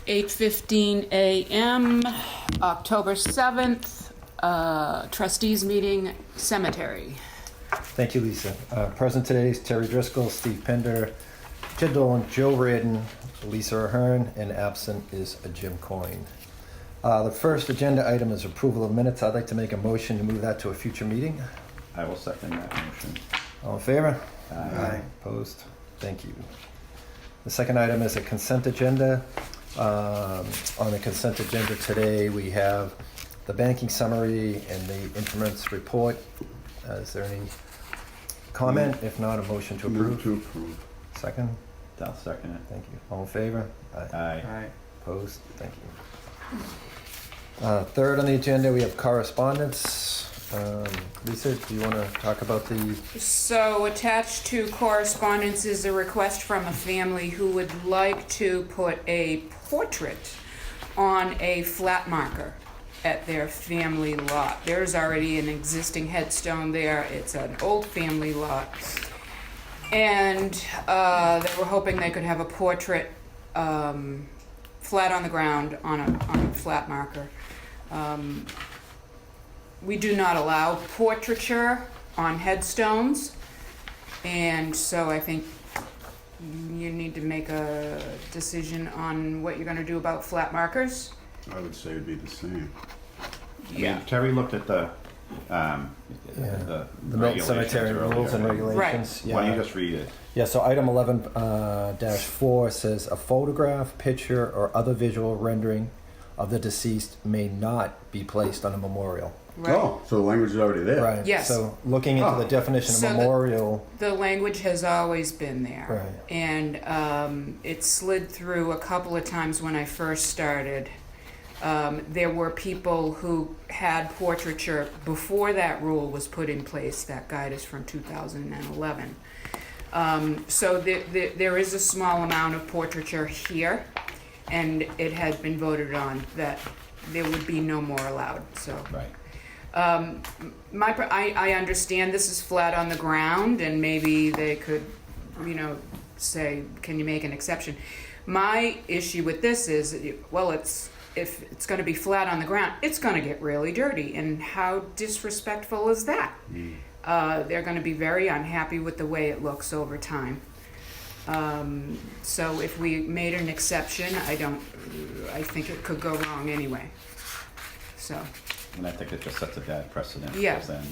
8:15 a.m., October 7th, Trustees meeting, cemetery. Thank you, Lisa. Present today is Terry Driscoll, Steve Pender, Jed Dolan, Joe Reardon, Lisa Ahern, and absent is Jim Coyne. The first agenda item is approval of minutes. I'd like to make a motion to move that to a future meeting. I will second that motion. All in favor? Aye. Opposed? Thank you. The second item is a consent agenda. On the consent agenda today, we have the banking summary and the increments report. Is there any comment? If not, a motion to approve. Move to approve. Second? I'll second it. Thank you. All in favor? Aye. Opposed? Thank you. Third on the agenda, we have correspondence. Lisa, do you want to talk about the... So attached to correspondence is a request from a family who would like to put a portrait on a flat marker at their family lot. There's already an existing headstone there. It's an old family lot. And they were hoping they could have a portrait flat on the ground on a flat marker. We do not allow portraiture on headstones, and so I think you need to make a decision on what you're going to do about flat markers. I would say it'd be the same. Yeah. Terry looked at the Milton Cemetery rules and regulations. Right. Yeah. Why don't you just read it? Yeah, so item 11-4 says a photograph, picture, or other visual rendering of the deceased may not be placed on a memorial. Right. Oh, so the language is already there. Right. Yes. So looking into the definition of So memorial. The language has always been there. Right. And it slid through a couple of times when I first started. There were people who had portraiture before that rule was put in place. That guide is from 2011. So there is a small amount of portraiture here, and it has been voted on that there would be no more allowed. So. Right. I understand this is flat on the ground, and maybe they could, say, can you make an exception? My issue with this is, well, if it's going to be flat on the ground, it's going to get really dirty, and how disrespectful is that? They're going to be very unhappy with the way it looks over time. So if we made an exception, I think it could go wrong anyway. So. And I think it just sets a bad precedent. Yeah. Because then,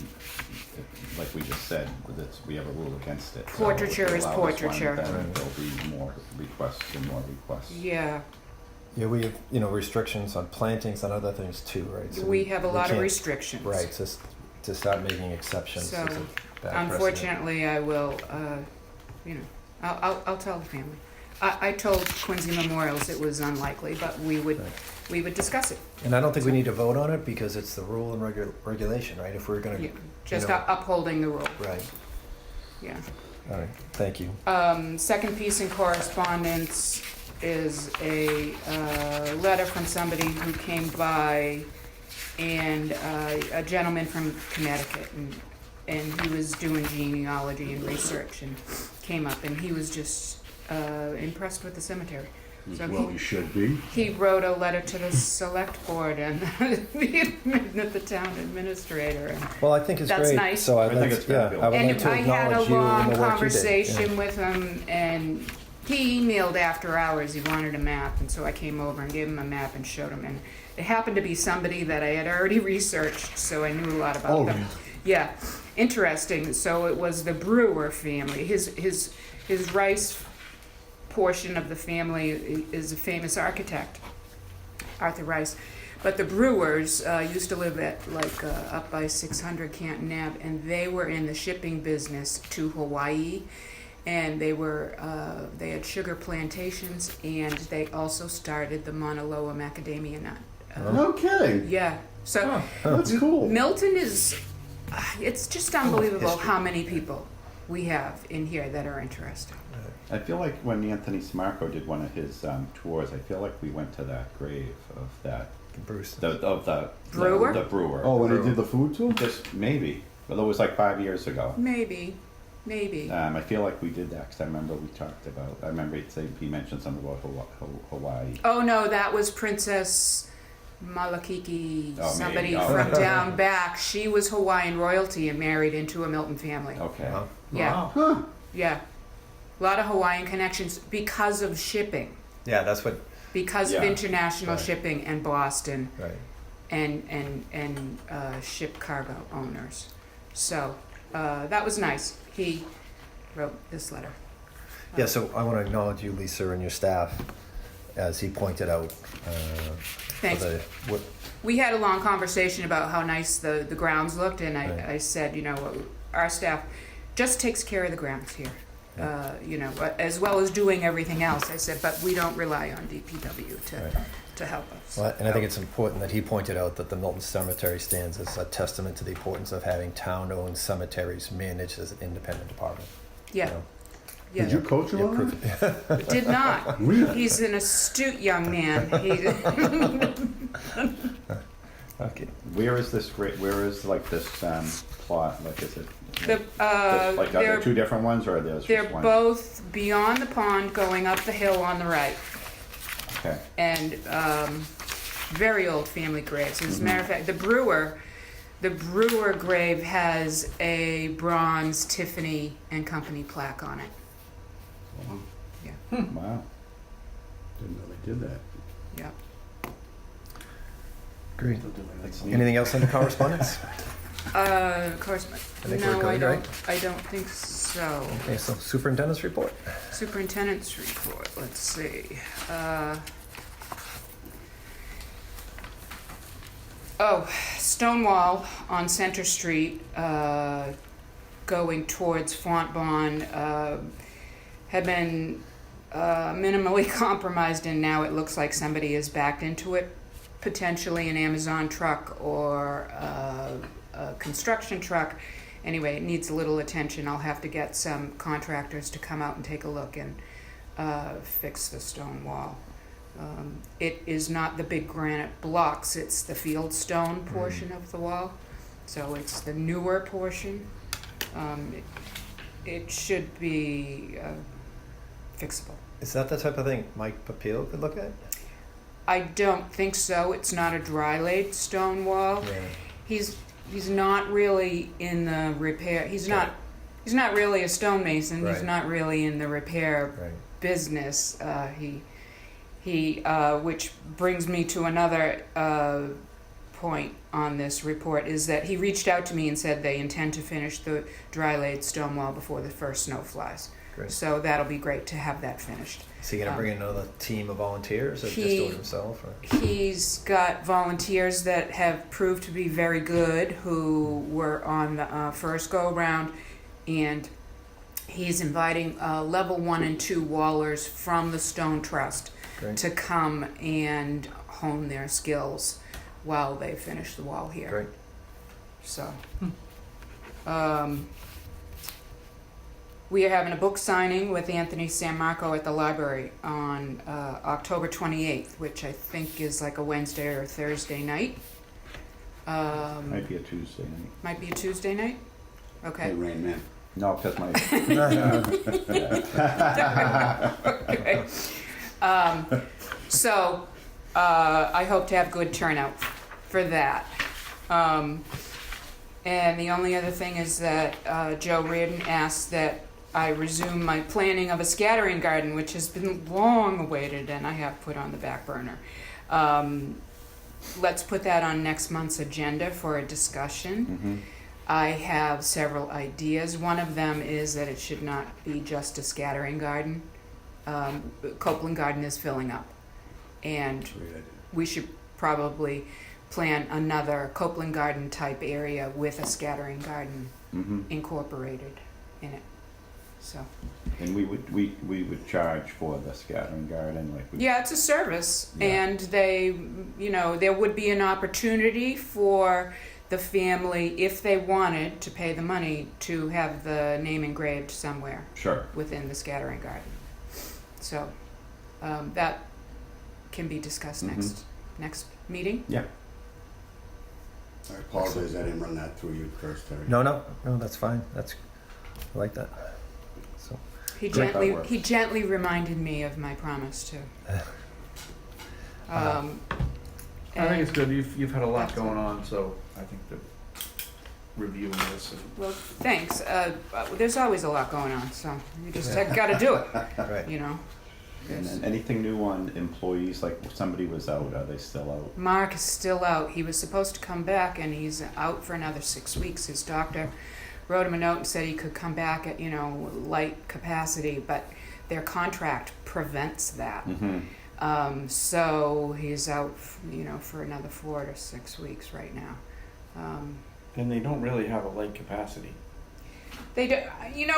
like we just said, we have a rule against it. Portraiture So if is we allow this one, portraiture. then there'll be more requests and more requests. Yeah. Yeah, we have, restrictions on plantings and other things too, right? So we have a lot of can't- restrictions. Right, just to start making exceptions. So, is a bad unfortunately, I will, I'll tell the family. I told Quincy Memorials it was unlikely, but we would discuss it. precedent. And I don't think we need to vote on it because it's the rule and regulation, right? If we're going to... Yeah, just upholding the rule. Right. Yeah. All right, thank you. Second piece in correspondence is a letter from somebody who came by, and a gentleman from Connecticut, and he was doing genealogy and research, and came up, and he was just impressed with the cemetery. So Well, you should be. he wrote a letter to the select board and the town administrator. And Well, I think it's That's great. nice. So I think it's I would like to I had a acknowledge you long and the work you did. conversation Yeah. with him, and he emailed after hours. He wanted a map, and so I came over and gave him a map and showed him. And it happened to be somebody that I had already researched, so I knew a lot about them. Yeah, interesting. So it was the Brewer family. His Rice portion of the family is a famous architect, Arthur Rice. But the Brewers used to live at up by 600 Canton Ave, and they were in the shipping business to Hawaii, and they had sugar plantations, and they also started the Mauna Loa macadamia nut. No kidding. Yeah, so That's cool. Milton is, it's just unbelievable history. how many people we have in here that are interested. I feel like when Anthony Smarco did one of his tours, I feel like we went to that grave of that Bruce. the Brewer? the brewer. Oh, when the he did the food tour? just maybe, but it was like 5 years ago. Maybe. Maybe. I feel like we did that because I remember we talked about. I remember he mentioned something about Hawaii. Oh no, that was Princess Malakiki, Oh, somebody maybe. Oh. from down back. She was Hawaiian royalty and married into a Milton family. Okay. Uh-huh. Yeah, Wow. Huh. yeah. A lot of Hawaiian connections because of shipping, Yeah, that's what, because of Yeah, international right. shipping and Boston right. and ship cargo owners. So that was nice. He wrote this letter. Yeah, so I want to acknowledge you, Lisa, and your staff, as he pointed out. Thanks. What, We had a long conversation about how nice the grounds looked, and Right. I said, our staff just takes care of the grounds here, as well as doing everything else. I said, but we don't rely on DPW Right. to help us. well, and I think it's important that he pointed out that the Milton Cemetery stands as a testament to the importance of having town-owned cemeteries managed as an independent department. Yeah, You know? yeah. Did you coach him Yeah, on that? proof- Did not. Really? He's an astute young man. Okay. Where is this? Where is like this plot? Like, is it? Are Like, are there two different ones, or are there they're just one? both beyond the pond, going up the hill on the right. Okay. And very old family graves. As a matter of fact, the brewer grave has a bronze Tiffany and Company plaque on it. Wow. Wow. Didn't know they did that. Yeah. Great. That's neat. Anything else under correspondence? Of course, I think no, we're I good, don't. right? I don't think so. Okay, so superintendent's report. Superintendent's report. Let's see. Stonewall on Center Street, going towards Fontbonne, had been minimally compromised, and now it looks like somebody has backed into it, potentially an Amazon truck or a construction truck. Anyway, it needs a little attention. I'll have to get some contractors to come out and take a look and fix the stone wall. It is not the big granite blocks, it's the field stone portion of the wall. So it's the newer portion. It should be fixable. Is that the type of thing Mike Papil could look at? I don't think so. It's not a dry laid stone wall. Yeah. He's not really in the repair. He's not really a stonemason. He's Right. not really in the repair Right. business. He which brings me to another point on this report, is that he reached out to me and said they intend to finish the dry laid stone wall before the first snow flies. Great. So that'll be great to have that finished. Is he going to bring in another team of volunteers, or just do he- it himself? Or? He's got volunteers that have proved to be very good, who were on the first go-round, and he's inviting level 1 and 2 wallers from the Stone Trust Great. to come and hone their skills while they finish the wall here. Great. So, we are having a book signing with Anthony San Marco at the library on October 28th, which I think is like a Wednesday or Thursday night. Might be a Tuesday night. Might be a Tuesday night? Hey, Okay. Rain Man. No, because my Okay. So, I hope to have good turnout for that. And the only other thing is that Joe Reardon asked that I resume my planning of a scattering garden, which has been long awaited and I have put on the back burner. Let's put that on next month's agenda for a discussion. I have several ideas. One of them is that it should not be just a scattering garden. Copeland Garden is filling up, and Great idea. we should probably plan another Copeland Garden type area with a scattering garden incorporated in it. So And we would charge for the scattering garden, like we. yeah, it's a service, Yeah. and they, there would be an opportunity for the family, if they wanted to pay the money, to have the name engraved somewhere Sure. within the scattering garden. So that can be discussed next meeting. Yeah. I apologize, I didn't run that through you first, Terry. No, that's fine. That's I like that. So, He Great. gently, That works. he gently reminded me of my promise too. I think it's good. You've had a lot That's going on, so I think that reviewing this and Well, thanks. There's always a lot going on, so you just got to do it, right. you know. And then anything new on employees, like somebody was out, are they still out? Mark is still out. He was supposed to come back, and he's out for another 6 weeks. His doctor wrote him a note and said he could come back at, light capacity, but their contract prevents that. Mm-hmm. So he's out, for another 4 to 6 weeks right now. and they don't really have a light capacity. They do,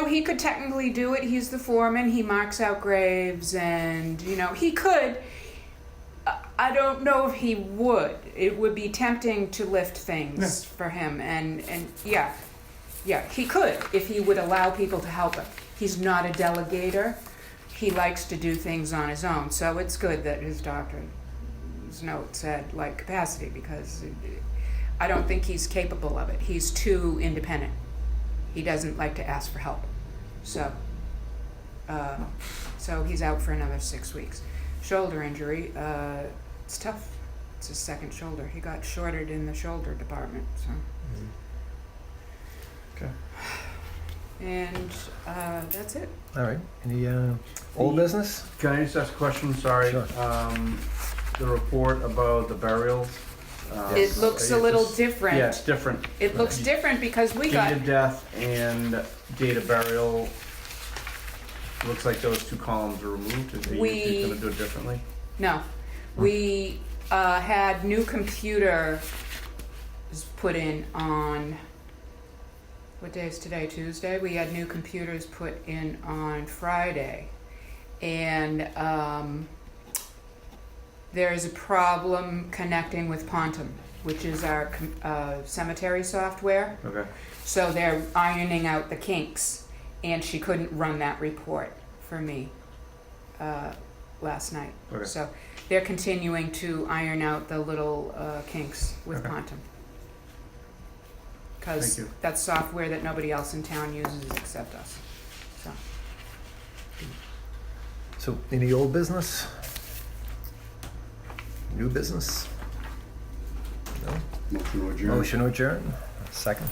he could technically do it. He's the foreman. He marks out graves, and he could. I don't know if he would. It would be tempting to lift things for him, and yeah, he could if he would allow people to help him. He's not a delegator. He likes to do things on his own. So it's good that his doctor's note said light capacity, because I don't think he's capable of it. He's too independent. He doesn't like to ask for help. So he's out for another 6 weeks. Shoulder injury, it's tough. It's his second shoulder. He got shorted in the shoulder department, so. Okay. And that's it. All right. Any old business? Can I just ask a question? Sorry. Sure. The report about the burials. It looks a little different. Yeah, it's different. It looks different because we got, Date of death and date of burial. Looks like those two columns are removed. Are you gonna do it differently? no, we had new computer put in on, what day is today, Tuesday? We had new computers put in on Friday. And there's a problem connecting with Pontum, which is our cemetery software. Okay. So they're ironing out the kinks, and she couldn't run that report for me last night. Okay. So they're continuing to iron out the little kinks with Okay. Pontum. Thank Because you. that's software that nobody else in town uses except us. So, So, any old business? New business? No? Motion to adjourn. Motion to adjourn? Second?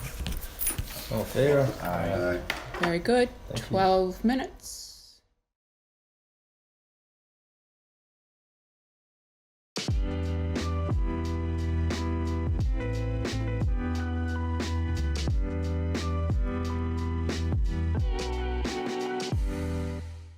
All in favor? Aye. very good. Thank you. 12 minutes.